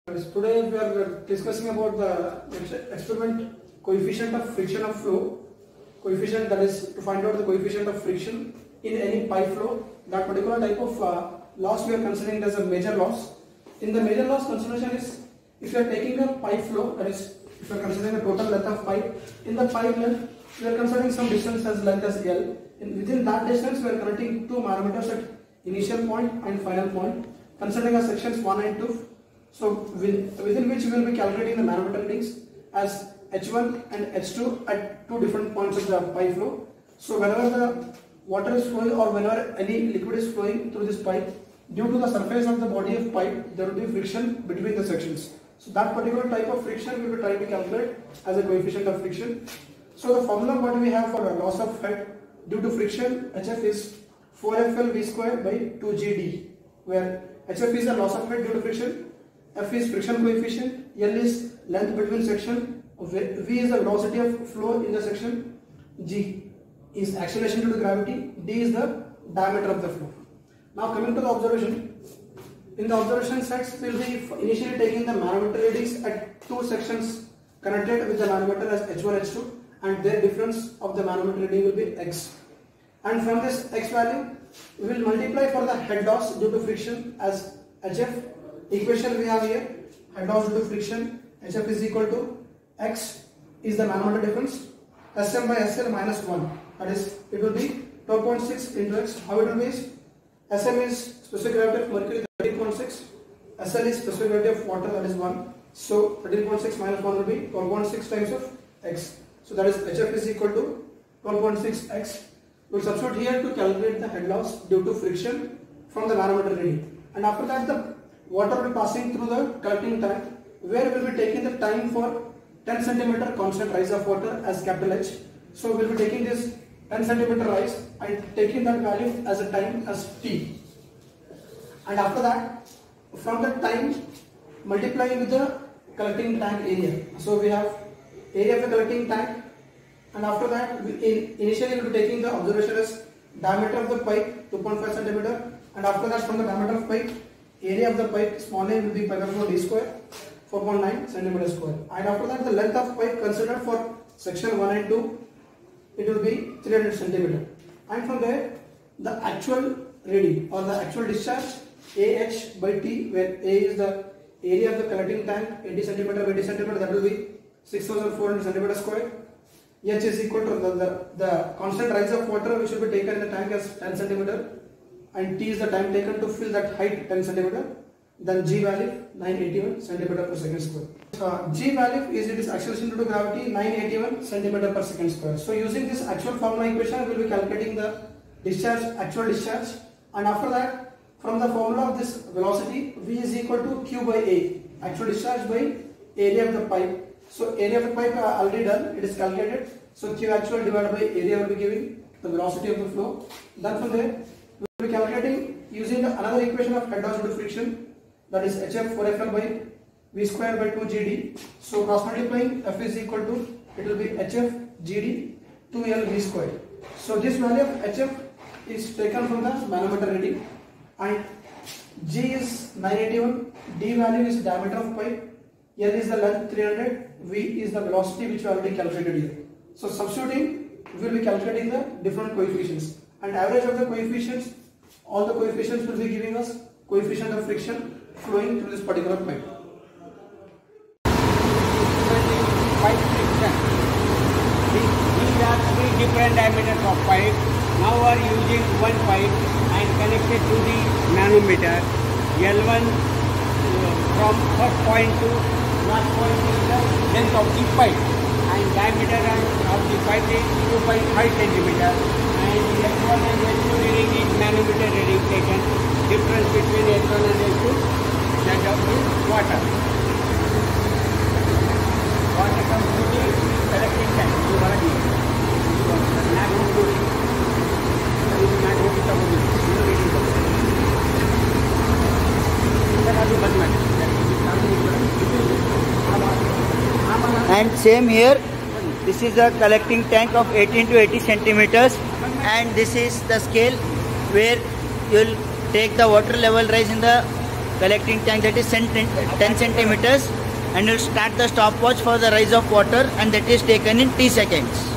Today we are discussing about the experiment coefficient of friction of flow. Coefficient, that is to find out the coefficient of friction in any pipe flow. That particular type of loss we are considering as a major loss. In the major loss consideration is, if you are taking a pipe flow, that is if you are considering the total length of pipe, in the pipe length we are considering some distance as length as L. Within that distance we are connecting two manometers at initial point and final point, considering as sections 1 and 2. So within which we will be calculating the manometer readings as H1 and H2 at two different points of the pipe flow. So whenever the water is flowing or whenever any liquid is flowing through this pipe, due to the surface of the body of pipe, there will be friction between the sections. So that particular type of friction we will try to calculate as a coefficient of friction. So the formula what we have for a loss of head due to friction, HF is 4FL V square by 2GD, where HF is the loss of head due to friction, F is friction coefficient, L is length between section, V is the velocity of flow in the section, G is acceleration due to gravity, D is the diameter of the flow. Now coming to the observation, in the observation sets we will be initially taking the manometer readings at two sections connected with the manometer as H1, H2, and their difference of the manometer reading will be X. And from this X value, we will multiply for the head loss due to friction as HF. Equation we have here, head loss due to friction, HF is equal to X is the manometer difference, SM by SL minus 1, that is it will be 12.6 into X. How it will be is, SM is specific gravity of mercury 13.6, SL is specific gravity of water, that is 1, so 13.6 minus 1 will be 12.6 times of X. So that is HF is equal to 12.6 X. We will substitute here to calculate the head loss due to friction from the manometer reading, and after that the water will be passing through the collecting tank, where we will be taking the time for 10 cm constant rise of water as capital H. So we will be taking this 10 cm rise and taking that value as a time as T. And after that, from that time, multiplying with the collecting tank area. So we have area of the collecting tank, and after that, initially we will be taking the observation as diameter of the pipe 2.5 cm, and after that from the diameter of pipe, area of the pipe small a will be pi by 4 d square 4.9 cm square, and after that the length of pipe considered for section 1 and 2, it will be 300 cm, and from there the actual reading or the actual discharge AH by T, where A is the area of the collecting tank 80 cm by 80 cm, that will be 6400 cm square. H is equal to the constant rise of water which will be taken in the tank as 10 cm, and T is the time taken to fill that height 10 cm. Then G value 981 cm per second square. G value is it is acceleration due to gravity 981 cm per second square. So using this actual formula equation, we will be calculating the discharge, actual discharge, and after that from the formula of this velocity, V is equal to Q by A, actual discharge by area of the pipe. So area of the pipe already done, it is calculated. So Q actual divided by area will be giving the velocity of the flow. Then from there we will be calculating using another equation of head loss due to friction, that is HF 4FL by V square by 2GD. So cross multiplying, F is equal to, it will be HF GD 2L V square. So this value of HF is taken from the manometer reading, and G is 981, D value is diameter of pipe, L is the length 300, V is the velocity which we already calculated here. So substituting, we will be calculating the different coefficients, and average of the coefficients, all the coefficients will be giving us coefficient of friction flowing through this particular pipe. Pipe friction. These are three different diameters of pipe. Now we are using one pipe and connected to the manometer. L1 from first point to last point is the length of the pipe, and diameter of the pipe is 2.5 cm. And L1 and L2 reading is manometer reading taken. Difference between L1 and L2, that of the water. Water comes to the collecting tank. And same here, this is a collecting tank of 18 to 80 centimeters, and this is the scale where you will take the water level rise in the collecting tank that is 10 centimeters, and will start the stopwatch for the rise of water, and that is taken in T seconds.